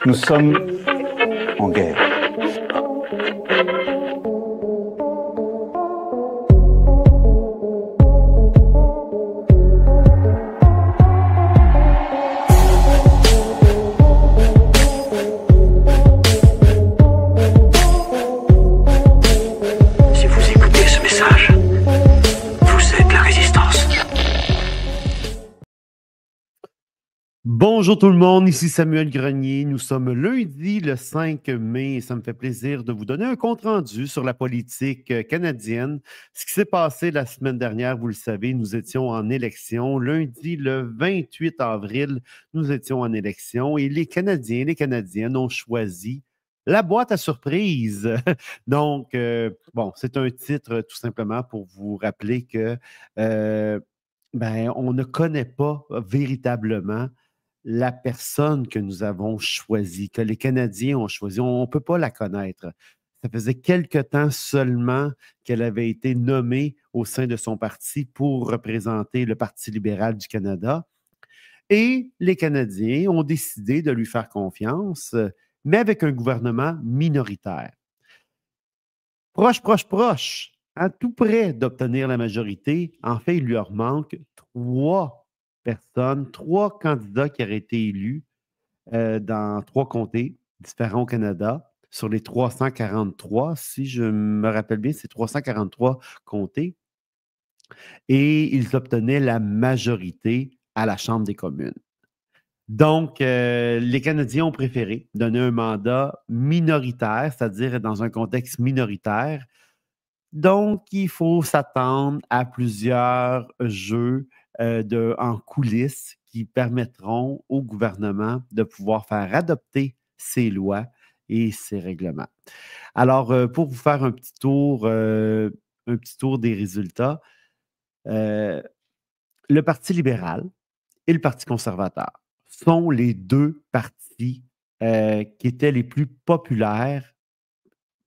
Nous sommes en guerre. Si vous écoutez ce message, vous êtes la résistance. Bonjour tout le monde, ici Samuel Grenier. Nous sommes lundi le 5 mai et ça me fait plaisir de vous donner un compte-rendu sur la politique canadienne. Ce qui s'est passé la semaine dernière, vous le savez, nous étions en élection. Lundi le 28 avril, nous étions en élection et les Canadiens et les Canadiennes ont choisi la boîte à surprise. Donc, bon, c'est un titre tout simplement pour vous rappeler que on ne connaît pas véritablement la personne que nous avons choisie, que les Canadiens ont choisie. On ne peut pas la connaître. Ça faisait quelque temps seulement qu'elle avait été nommée au sein de son parti pour représenter le Parti libéral du Canada. Et les Canadiens ont décidé de lui faire confiance, mais avec un gouvernement minoritaire. Proche, à tout près d'obtenir la majorité. En fait, il leur manque 3 candidats qui auraient été élus dans 3 comtés différents au Canada. Sur les 343, si je me rappelle bien, c'est 343 comtés. Et ils obtenaient la majorité à la Chambre des communes. Donc, les Canadiens ont préféré donner un mandat minoritaire, c'est-à-dire dans un contexte minoritaire. Donc, il faut s'attendre à plusieurs jeux en coulisses qui permettront au gouvernement de pouvoir faire adopter ces lois et ces règlements. Alors, pour vous faire un petit tour des résultats, le Parti libéral et le Parti conservateur sont les 2 partis qui étaient les plus populaires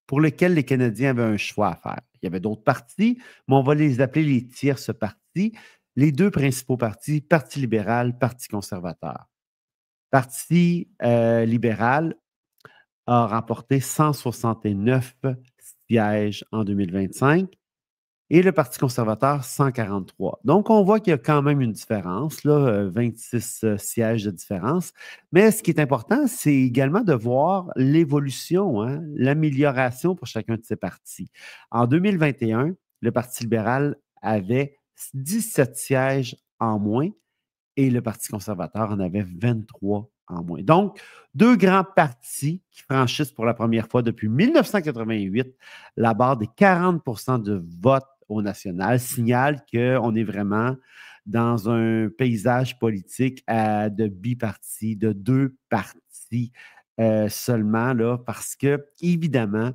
pour lesquels les Canadiens avaient un choix à faire. Il y avait d'autres partis, mais on va les appeler les tierces partis. Les 2 principaux partis, Parti libéral, Parti conservateur. Parti libéral a remporté 169 sièges en 2025 et le Parti conservateur, 143. Donc, on voit qu'il y a quand même une différence, là, 26 sièges de différence. Mais ce qui est important, c'est également de voir l'évolution, l'amélioration pour chacun de ces partis. En 2021, le Parti libéral avait 17 sièges en moins et le Parti conservateur en avait 23 en moins. Donc, 2 grands partis qui franchissent pour la première fois depuis 1988 la barre des 40 de vote au national, signale qu'on est vraiment dans un paysage politique de bipartis, de 2 partis seulement, là, parce que, évidemment,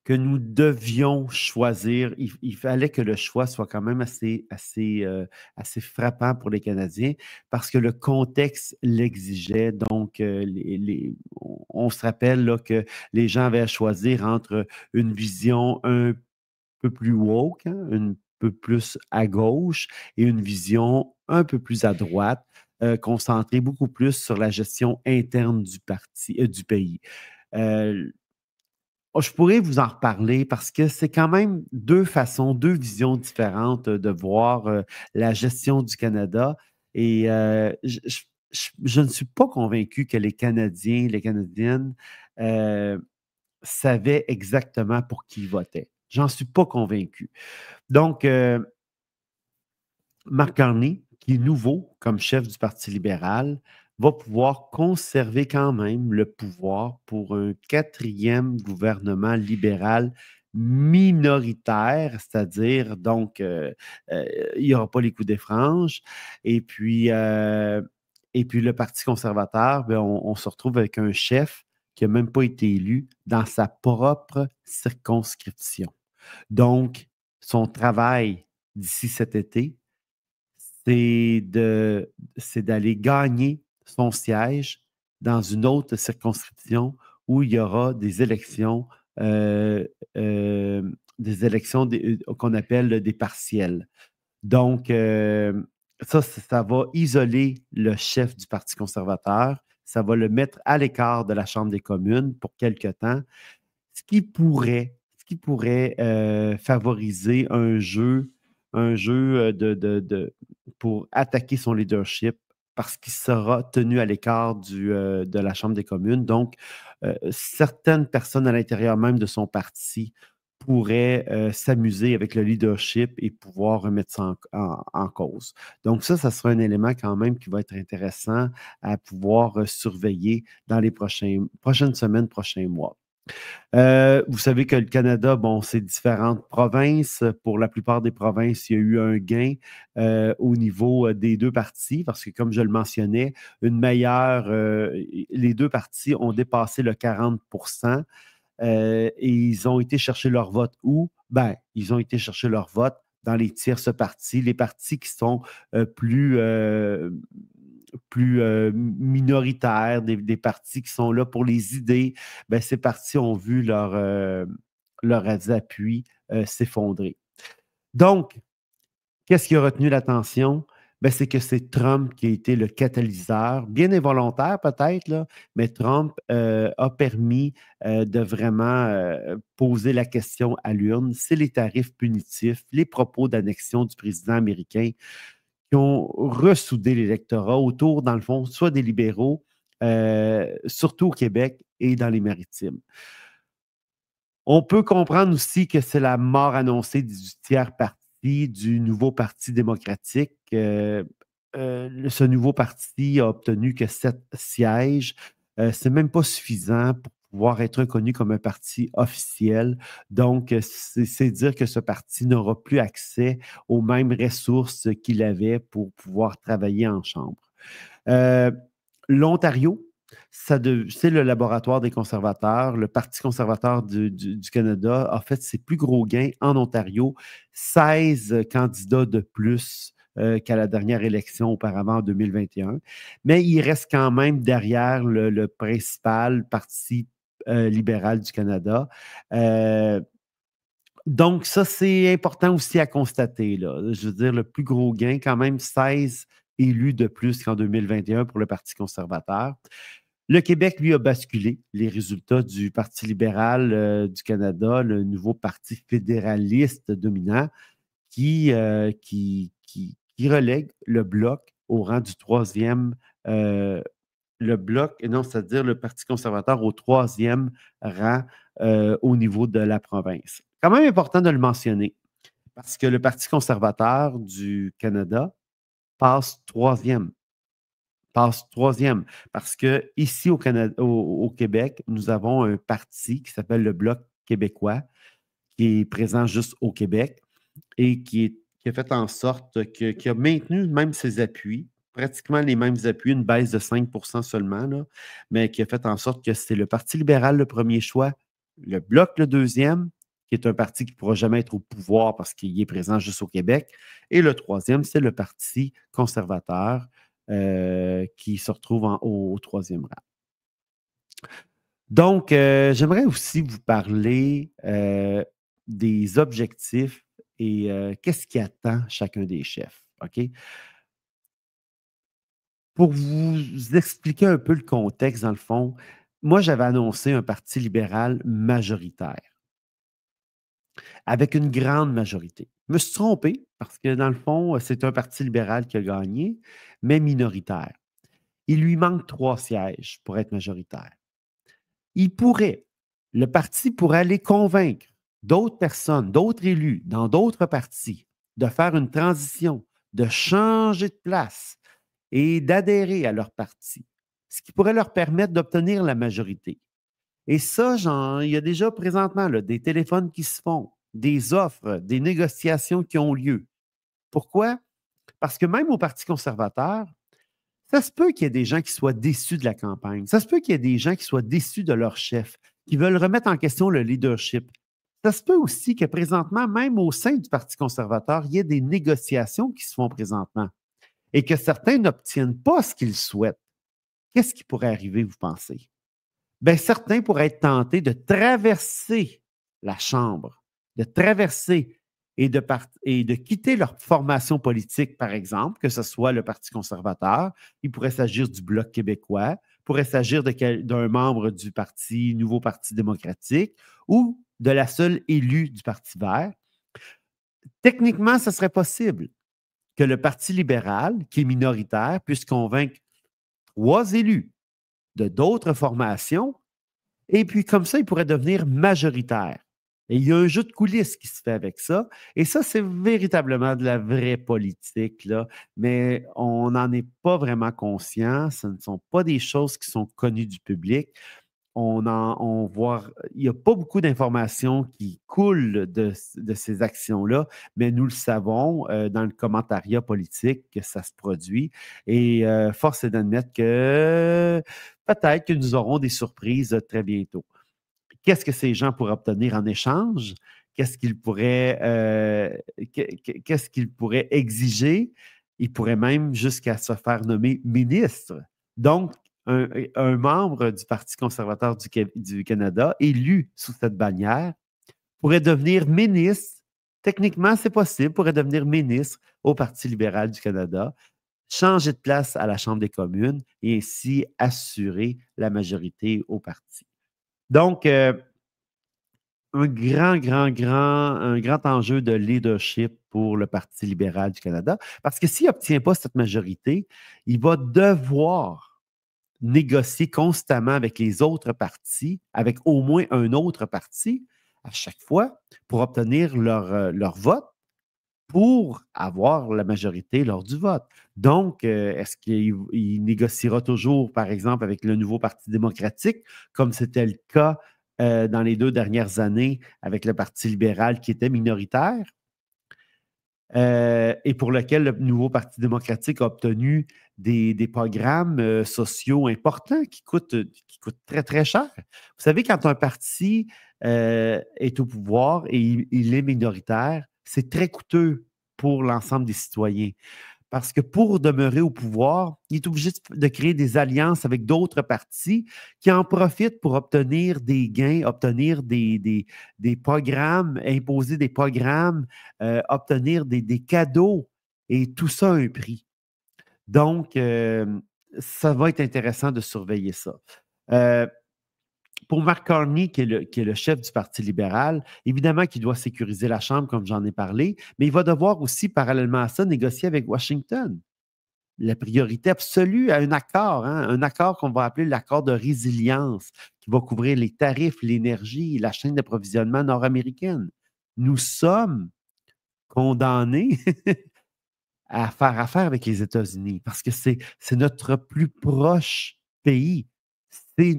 que nous devions choisir. Il fallait que le choix soit quand même assez frappant pour les Canadiens parce que le contexte l'exigeait. Donc, on se rappelle là, que les gens avaient à choisir entre une vision un peu plus woke, un peu plus à gauche et une vision un peu plus à droite, concentrée beaucoup plus sur la gestion interne du pays. Je pourrais vous en reparler parce que c'est quand même 2 façons, 2 visions différentes de voir la gestion du Canada. Et je ne suis pas convaincu que les Canadiens, les Canadiennes savaient exactement pour qui ils votaient. J'en suis pas convaincu. Donc, Mark Carney, qui est nouveau comme chef du Parti libéral, va pouvoir conserver quand même le pouvoir pour un 4e gouvernement libéral minoritaire, c'est-à-dire, donc, il n'y aura pas les coups des franges. Et puis le Parti conservateur, on se retrouve avec un chef qui n'a même pas été élu dans sa propre circonscription. Donc, son travail d'ici cet été, c'est d'aller gagner son siège dans une autre circonscription où il y aura des élections qu'on appelle des partielles. Donc, ça va isoler le chef du Parti conservateur Ça va le mettre à l'écart de la Chambre des communes pour quelque temps, ce qui pourrait favoriser un jeu pour attaquer son leadership parce qu'il sera tenu à l'écart de la Chambre des communes. Donc, certaines personnes à l'intérieur même de son parti pourraient s'amuser avec le leadership et pouvoir remettre ça en cause. Donc, ça sera un élément quand même qui va être intéressant à pouvoir surveiller dans les prochaines semaines, prochains mois. Vous savez que le Canada, bon, c'est différentes provinces. Pour la plupart des provinces, il y a eu un gain au niveau des deux partis parce que, comme je le mentionnais, les deux partis ont dépassé le 40 et ils ont été chercher leur vote où? Ben, ils ont été chercher leur vote dans les tierces partis, les partis qui sont plus minoritaires, des partis qui sont là pour les idées, ben, ces partis ont vu leurs appuis s'effondrer. Donc, qu'est-ce qui a retenu l'attention? Ben, c'est que c'est Trump qui a été le catalyseur, bien involontaire peut-être, là, mais Trump a permis de vraiment poser la question à l'urne. C'est les tarifs punitifs, les propos d'annexion du président américain qui ont ressoudé l'électorat autour, dans le fond, soit des libéraux, surtout au Québec et dans les Maritimes. On peut comprendre aussi que c'est la mort annoncée du tiers parti du nouveau Parti démocratique. Ce nouveau parti a obtenu que 7 sièges. Ce n'est même pas suffisant pour pouvoir être reconnu comme un parti officiel. Donc, c'est dire que ce parti n'aura plus accès aux mêmes ressources qu'il avait pour pouvoir travailler en chambre. L'Ontario, c'est le laboratoire des conservateurs. Le Parti conservateur du Canada a fait ses plus gros gains en Ontario, 16 candidats de plus qu'à la dernière élection auparavant en 2021. Mais il reste quand même derrière le principal Parti libéral du Canada. Donc, ça, c'est important aussi à constater, là. Je veux dire, le plus gros gain, quand même 16 élus de plus qu'en 2021 pour le Parti conservateur. Le Québec, lui, a basculé les résultats du Parti libéral du Canada, le nouveau parti fédéraliste dominant, qui relègue le Bloc au rang du troisième, le Bloc, non, c'est-à-dire le Parti conservateur au troisième rang au niveau de la province. Quand même important de le mentionner, parce que le Parti conservateur du Canada passe troisième. Parce que ici au Québec, nous avons un parti qui s'appelle le Bloc québécois, qui est présent juste au Québec et qui a fait en sorte qui a maintenu même ses appuis, pratiquement les mêmes appuis, une baisse de 5 seulement, là, mais qui a fait en sorte que c'est le Parti libéral le premier choix, le Bloc le deuxième, qui est un parti qui ne pourra jamais être au pouvoir parce qu'il est présent juste au Québec, et le troisième, c'est le Parti conservateur qui se retrouve au troisième rang. Donc, j'aimerais aussi vous parler des objectifs et qu'est-ce qui attend chacun des chefs. OK? Pour vous expliquer un peu le contexte, dans le fond, moi, j'avais annoncé un parti libéral majoritaire, avec une grande majorité. Je me suis trompé parce que, dans le fond, c'est un parti libéral qui a gagné, mais minoritaire. Il lui manque 3 sièges pour être majoritaire. Le parti pourrait aller convaincre d'autres personnes, d'autres élus dans d'autres partis de faire une transition, de changer de place et d'adhérer à leur parti, ce qui pourrait leur permettre d'obtenir la majorité. Et ça, il y a déjà présentement là, des téléphones qui se font, des offres, des négociations qui ont lieu. Pourquoi? Parce que même au Parti conservateur, ça se peut qu'il y ait des gens qui soient déçus de la campagne. Ça se peut qu'il y ait des gens qui soient déçus de leur chef, qui veulent remettre en question le leadership. Ça se peut aussi que présentement, même au sein du Parti conservateur, il y ait des négociations qui se font présentement et que certains n'obtiennent pas ce qu'ils souhaitent. Qu'est-ce qui pourrait arriver, vous pensez? Bien, certains pourraient être tentés de traverser la Chambre, de traverser et de quitter leur formation politique, par exemple, que ce soit le Parti conservateur, il pourrait s'agir du Bloc québécois, pourrait s'agir d'un membre du Nouveau Parti démocratique ou de la seule élue du Parti vert. Techniquement, ce serait possible que le Parti libéral, qui est minoritaire, puisse convaincre 3 élus de d'autres formations, et puis comme ça, il pourrait devenir majoritaire. Et il y a un jeu de coulisses qui se fait avec ça. Et ça, c'est véritablement de la vraie politique, là. Mais on n'en est pas vraiment conscient. Ce ne sont pas des choses qui sont connues du public. On voit, il n'y a pas beaucoup d'informations qui coulent de ces actions-là, mais nous le savons dans le commentariat politique que ça se produit. Et force est d'admettre que peut-être que nous aurons des surprises très bientôt. Qu'est-ce que ces gens pourraient obtenir en échange? Qu'est-ce qu'ils pourraient exiger? Ils pourraient même jusqu'à se faire nommer ministre. Donc, un membre du Parti conservateur du Canada, élu sous cette bannière, pourrait devenir ministre. Techniquement, c'est possible, pourrait devenir ministre au Parti libéral du Canada, changer de place à la Chambre des communes et ainsi assurer la majorité au parti. Donc, un grand enjeu de leadership pour le Parti libéral du Canada, parce que s'il n'obtient pas cette majorité, il va devoir négocier constamment avec les autres partis, avec au moins un autre parti à chaque fois, pour obtenir leur vote, pour avoir la majorité lors du vote. Donc, est-ce qu'il négociera toujours, par exemple, avec le nouveau Parti démocratique, comme c'était le cas dans les 2 dernières années avec le Parti libéral qui était minoritaire? Et pour lequel le nouveau Parti démocratique a obtenu des programmes sociaux importants qui coûtent très, très cher. Vous savez, quand un parti est au pouvoir et il est minoritaire, c'est très coûteux pour l'ensemble des citoyens. Parce que pour demeurer au pouvoir, il est obligé de créer des alliances avec d'autres partis qui en profitent pour obtenir des gains, obtenir des programmes, imposer des programmes, obtenir des cadeaux. Et tout ça a un prix. Donc, ça va être intéressant de surveiller ça. Pour Mark Carney, qui est le chef du Parti libéral, évidemment qu'il doit sécuriser la Chambre, comme j'en ai parlé, mais il va devoir aussi, parallèlement à ça, négocier avec Washington. La priorité absolue à un accord qu'on va appeler l'accord de résilience, qui va couvrir les tarifs, l'énergie, la chaîne d'approvisionnement nord-américaine. Nous sommes condamnés à faire affaire avec les États-Unis parce que c'est notre plus proche pays.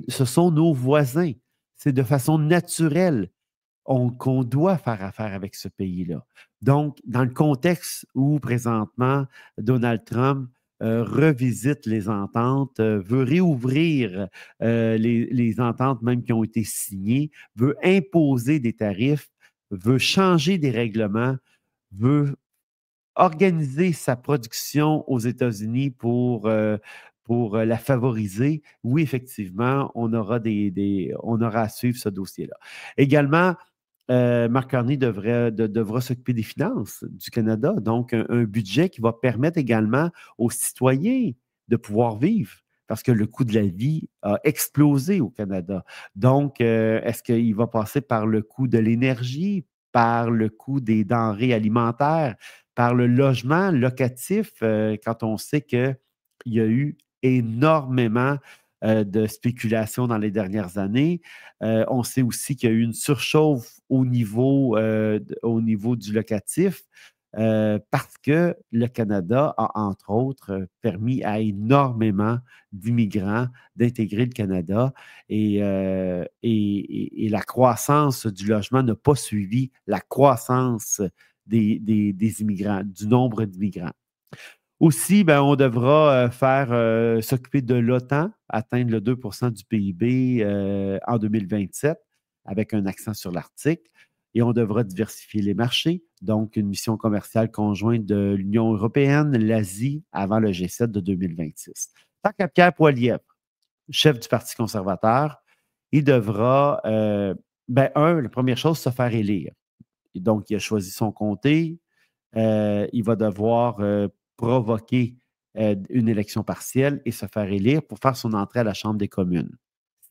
Ce sont nos voisins. C'est de façon naturelle qu'on doit faire affaire avec ce pays-là. Donc, dans le contexte où présentement Donald Trump revisite les ententes, veut réouvrir les ententes même qui ont été signées, veut imposer des tarifs, veut changer des règlements, veut organiser sa production aux États-Unis pour la favoriser, oui, effectivement, on aura à suivre ce dossier-là. Également, Mark Carney devra s'occuper des finances du Canada, donc un budget qui va permettre également aux citoyens de pouvoir vivre, parce que le coût de la vie a explosé au Canada. Donc, est-ce qu'il va passer par le coût de l'énergie, par le coût des denrées alimentaires, par le logement locatif, quand on sait qu'il y a eu énormément de spéculation dans les dernières années. On sait aussi qu'il y a eu une surchauffe au niveau du locatif parce que le Canada a, entre autres, permis à énormément d'immigrants d'intégrer le Canada et la croissance du logement n'a pas suivi la croissance des immigrants, du nombre d'immigrants. Aussi, ben, on devra s'occuper de l'OTAN, atteindre le 2 du PIB en 2027, avec un accent sur l'Arctique. Et on devra diversifier les marchés, donc une mission commerciale conjointe de l'Union européenne, l'Asie, avant le G7 de 2026. Tant qu'à Pierre Poilievre, chef du Parti conservateur, il devra, la première chose, se faire élire. Et donc, il a choisi son comté. Il va devoir provoquer une élection partielle et se faire élire pour faire son entrée à la Chambre des communes.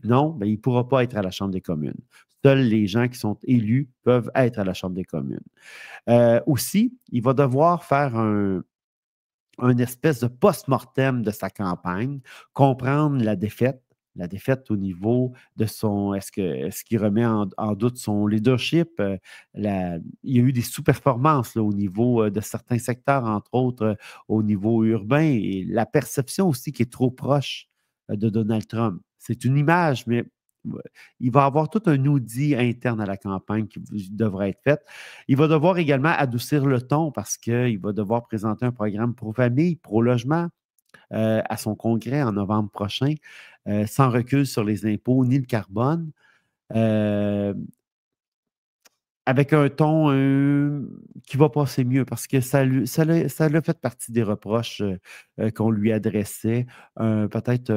Sinon, ben, il ne pourra pas être à la Chambre des communes. Seuls les gens qui sont élus peuvent être à la Chambre des communes. Aussi, il va devoir faire un espèce de post-mortem de sa campagne, comprendre la défaite au niveau de son, est-ce qu'il remet en doute son leadership? Il y a eu des sous-performances là, au niveau de certains secteurs, entre autres au niveau urbain, et la perception aussi qui est trop proche de Donald Trump. C'est une image, mais il va y avoir tout un audit interne à la campagne qui devrait être fait. Il va devoir également adoucir le ton parce qu'il va devoir présenter un programme pro-famille, pro-logement à son congrès en novembre prochain, sans recul sur les impôts ni le carbone, avec un ton qui va passer mieux parce que ça l'a fait partie des reproches qu'on lui adressait. Peut-être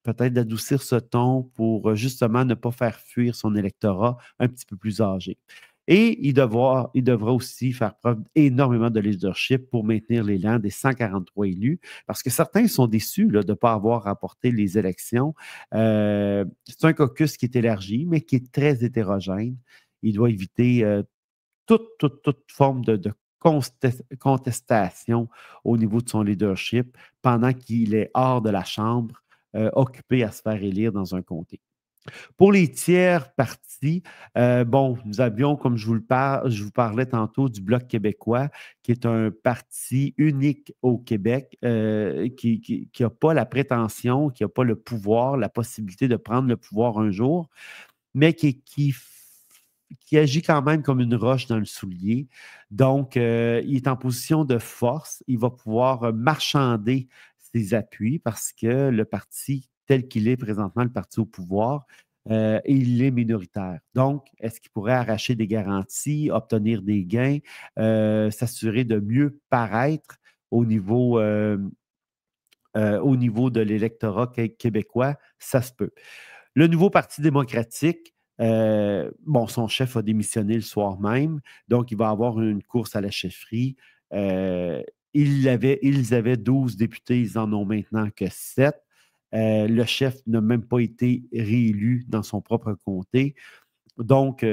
d'adoucir ce ton pour justement ne pas faire fuir son électorat un petit peu plus âgé. Et il devra aussi faire preuve énormément de leadership pour maintenir l'élan des 143 élus, parce que certains sont déçus là, de ne pas avoir remporté les élections. C'est un caucus qui est élargi, mais qui est très hétérogène. Il doit éviter toute forme de contestation au niveau de son leadership pendant qu'il est hors de la Chambre, occupé à se faire élire dans un comté. Pour les tiers partis, nous avions, comme je vous parlais tantôt, du Bloc québécois, qui est un parti unique au Québec, qui n'a pas la prétention, qui n'a pas le pouvoir, la possibilité de prendre le pouvoir un jour, mais qui agit quand même comme une roche dans le soulier. Donc, il est en position de force. Il va pouvoir marchander ses appuis parce que le parti tel qu'il est présentement, le parti au pouvoir, il est minoritaire. Donc, est-ce qu'il pourrait arracher des garanties, obtenir des gains, s'assurer de mieux paraître au niveau de l'électorat québécois? Ça se peut. Le nouveau Parti démocratique, son chef a démissionné le soir même, donc il va avoir une course à la chefferie. Ils avaient 12 députés, ils en ont maintenant que 7. Le chef n'a même pas été réélu dans son propre comté. Donc,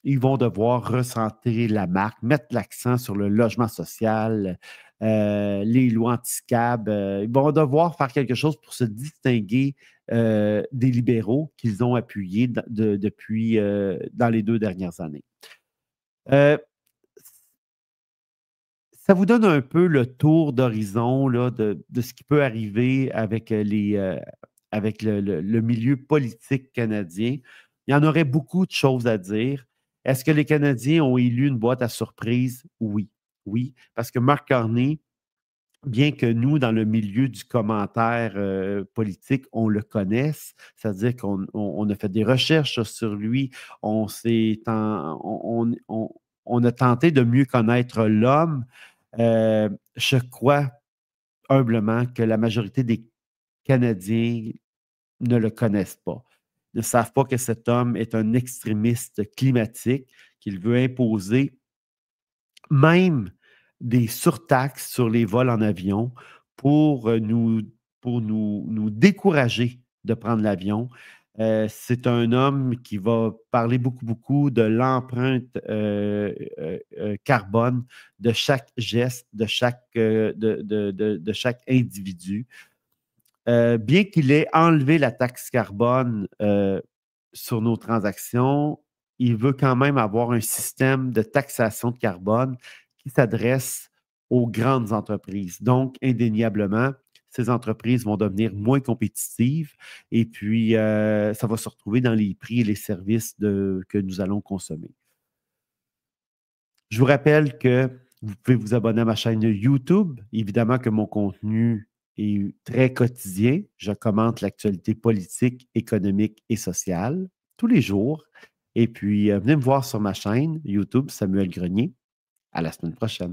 ils vont devoir recentrer la marque, mettre l'accent sur le logement social, les lois anti-cab. Ils vont devoir faire quelque chose pour se distinguer des libéraux qu'ils ont appuyés depuis dans les 2 dernières années. Ça vous donne un peu le tour d'horizon là, de ce qui peut arriver avec, avec le milieu politique canadien. Il y en aurait beaucoup de choses à dire. Est-ce que les Canadiens ont élu une boîte à surprise? Oui. Oui, parce que Mark Carney, bien que nous, dans le milieu du commentaire politique, on le connaisse, c'est-à-dire qu'on a fait des recherches sur lui, on a tenté de mieux connaître l'homme. Je crois humblement que la majorité des Canadiens ne le connaissent pas, ne savent pas que cet homme est un extrémiste climatique, qu'il veut imposer même des surtaxes sur les vols en avion pour nous décourager de prendre l'avion. C'est un homme qui va parler beaucoup, beaucoup de l'empreinte carbone de chaque geste, de chaque individu. Bien qu'il ait enlevé la taxe carbone sur nos transactions, il veut quand même avoir un système de taxation de carbone qui s'adresse aux grandes entreprises. Donc, indéniablement, ces entreprises vont devenir moins compétitives et puis ça va se retrouver dans les prix et les services que nous allons consommer. Je vous rappelle que vous pouvez vous abonner à ma chaîne YouTube. Évidemment que mon contenu est très quotidien. Je commente l'actualité politique, économique et sociale tous les jours. Et puis, venez me voir sur ma chaîne YouTube, Samuel Grenier. À la semaine prochaine.